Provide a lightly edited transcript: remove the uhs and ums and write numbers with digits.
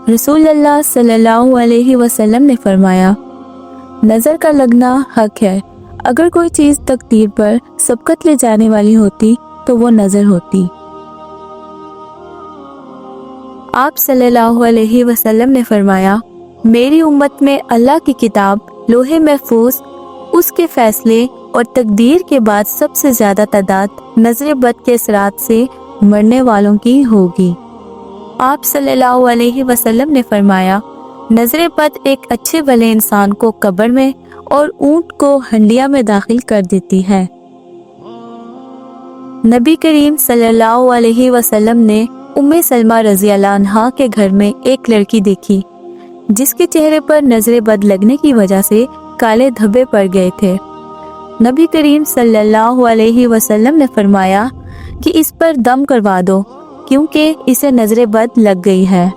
رسول اللہ صلی اللہ علیہ وسلم نے فرمایا، نظر کا لگنا حق ہے۔ اگر کوئی چیز تقدیر پر سبقت لے جانے والی ہوتی تو وہ نظر ہوتی۔ آپ صلی اللہ علیہ وسلم نے فرمایا، میری امت میں اللہ کی کتاب لوح محفوظ، اس کے فیصلے اور تقدیر کے بعد سب سے زیادہ تعداد نظر بد کے اثرات سے مرنے والوں کی ہوگی۔ آپ صلی اللہ علیہ وسلم نے فرمایا، نظر بد ایک اچھے بھلے انسان کو قبر میں اور اونٹ کو ہنڈیا میں داخل کر دیتی ہے۔ نبی کریم صلی اللہ علیہ وسلم نے ام سلمہ رضی اللہ عنہا کے گھر میں ایک لڑکی دیکھی جس کے چہرے پر نظر بد لگنے کی وجہ سے کالے دھبے پڑ گئے تھے۔ نبی کریم صلی اللہ علیہ وسلم نے فرمایا کہ اس پر دم کروا دو کیونکہ اسے نظر بد لگ گئی ہے۔